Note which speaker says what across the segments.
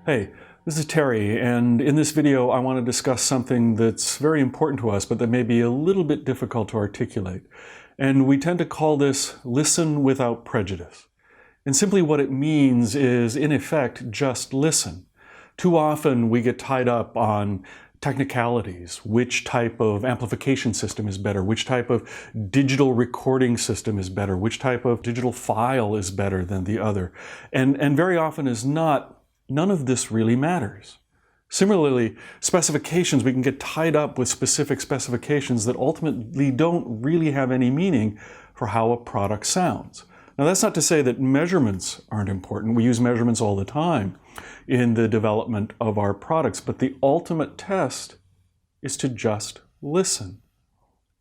Speaker 1: Hey, this is Terry, and in this video I want to discuss something that's very important to us, but that may be a little bit difficult to articulate. And we tend to call this listen without prejudice. And simply what it means is, in effect, just listen. Too often we get tied up on technicalities, which type of amplification system is better, which type of digital recording system is better, which type of digital file is better than the other. And very often as not, none of this really matters. Similarly, specifications, we can get tied up with specific specifications that ultimately don't really have any meaning for how a product sounds. Now, that's not to say that measurements aren't important. We use measurements all the time in the development of our products, but the ultimate test is to just listen.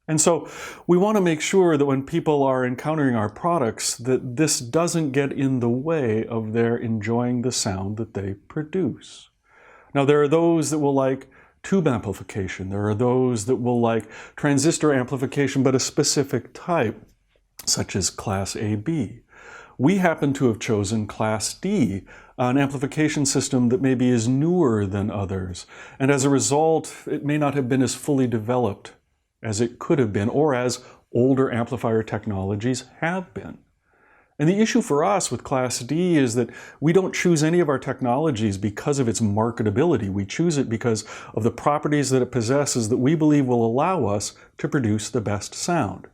Speaker 1: And so we want to make sure that when people are encountering our products, that this doesn't get in the way of their enjoying the sound that they produce. Now, there are those that will like tube amplification. There are those that will like transistor amplification, but a specific type, such as Class AB. We happen to have chosen Class D, an amplification system that maybe is newer than others. And as a result, it may not have been as fully developed as it could have been, or as older amplifier technologies have been. And the issue for us with Class D is that we don't choose any of our technologies because of its marketability. We choose it because of the properties that it possesses that we believe will allow us to produce the best sound.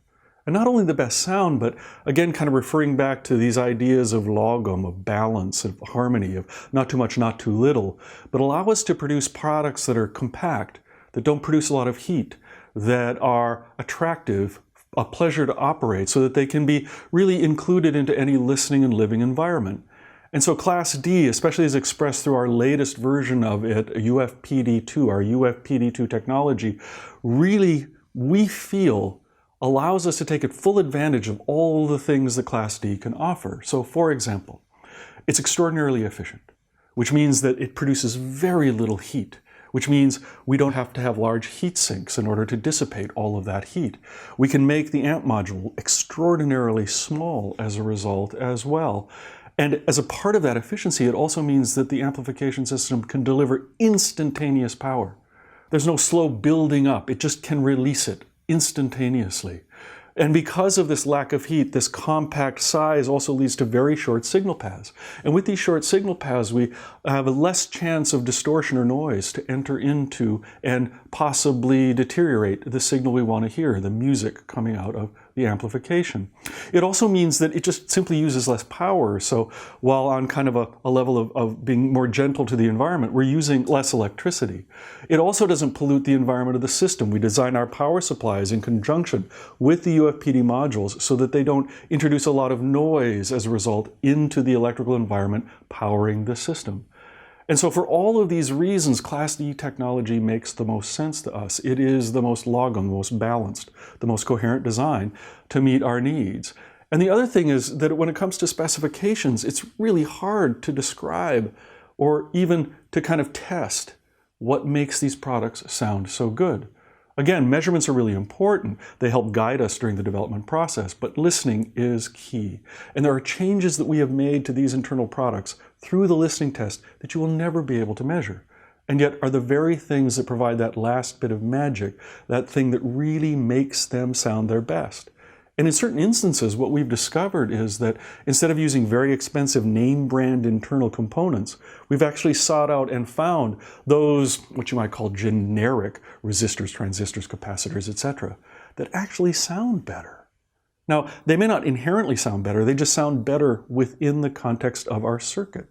Speaker 1: And not only the best sound, but again, kind of referring back to these ideas of logom, of balance, of harmony, of not too much, not too little, but allow us to produce products that are compact, that don't produce a lot of heat, that are attractive, a pleasure to operate, so that they can be really included into any listening and living environment. And so Class D, especially as expressed through our latest version of it, UFPD2, our UFPD2 technology, really, we feel, allows us to take full advantage of all the things that Class D can offer. So for example, it's extraordinarily efficient, which means that it produces very little heat, which means we don't have to have large heat sinks in order to dissipate all of that heat. We can make the amp module extraordinarily small as a result as well. And as a part of that efficiency, it also means that the amplification system can deliver instantaneous power. There's no slow building up, it just can release it instantaneously. And because of this lack of heat, this compact size also leads to very short signal paths. And with these short signal paths, we have a less chance of distortion or noise to enter into and possibly deteriorate the signal we want to hear, the music coming out of the amplification. It also means that it just simply uses less power. So while on kind of a level of being more gentle to the environment, we're using less electricity. It also doesn't pollute the environment of the system. We design our power supplies in conjunction with the UFPD modules so that they don't introduce a lot of noise as a result into the electrical environment powering the system. And so for all of these reasons, Class D technology makes the most sense to us. It is the most logom, the most balanced, the most coherent design to meet our needs. And the other thing is that when it comes to specifications, it's really hard to describe or even to kind of test what makes these products sound so good. Again, measurements are really important. They help guide us during the development process, but listening is key. And there are changes that we have made to these internal products through the listening test that you will never be able to measure, and yet are the very things that provide that last bit of magic, that thing that really makes them sound their best. And in certain instances, what we've discovered is that instead of using very expensive name brand internal components, we've actually sought out and found those, what you might call generic resistors, transistors, capacitors, etc., that actually sound better. Now, they may not inherently sound better, they just sound better within the context of our circuit.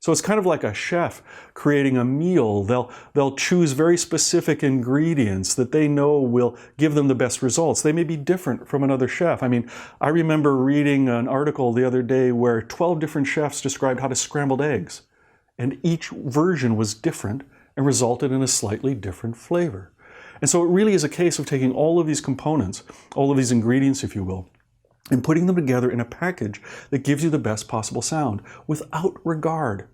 Speaker 1: So it's kind of like a chef creating a meal. They'll choose very specific ingredients that they know will give them the best results. They may be different from another chef. I mean, I remember reading an article the other day where 12 different chefs described how to scramble eggs, and each version was different and resulted in a slightly different flavor. And so it really is a case of taking all of these components, all of these ingredients, if you will, and putting them together in a package that gives you the best possible sound without regard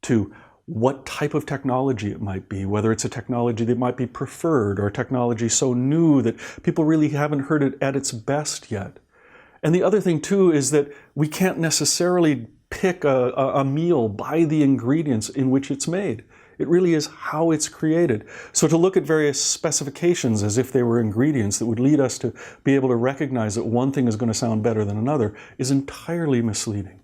Speaker 1: to what type of technology it might be, whether it's a technology that might be preferred or a technology so new that people really haven't heard it at its best yet. And the other thing too is that we can't necessarily pick a meal by the ingredients in which it's made. It really is how it's created. So to look at various specifications as if they were ingredients that would lead us to be able to recognize that one thing is going to sound better than another is entirely misleading.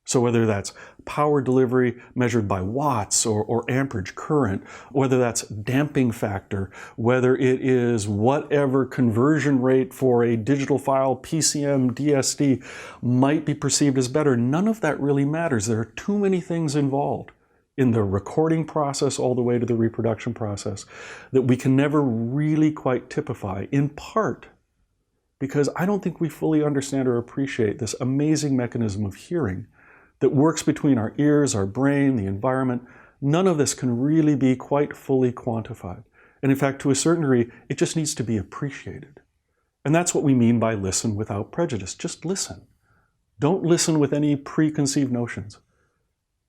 Speaker 1: So whether that's power delivery measured by watts or amperage current, whether that's damping factor, whether it is whatever conversion rate for a digital file, PCM, DSD, might be perceived as better, none of that really matters. There are too many things involved in the recording process all the way to the reproduction process that we can never really quite typify, in part because I don't think we fully understand or appreciate this amazing mechanism of hearing that works between our ears, our brain, the environment. None of this can really be quite fully quantified. And in fact, to a certain degree, it just needs to be appreciated. And that's what we mean by listen without prejudice. Just listen. Don't listen with any preconceived notions.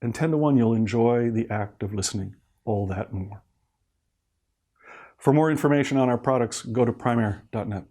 Speaker 1: And 10 to 1, you'll enjoy the act of listening all that more. For more information on our products, go to primare.net.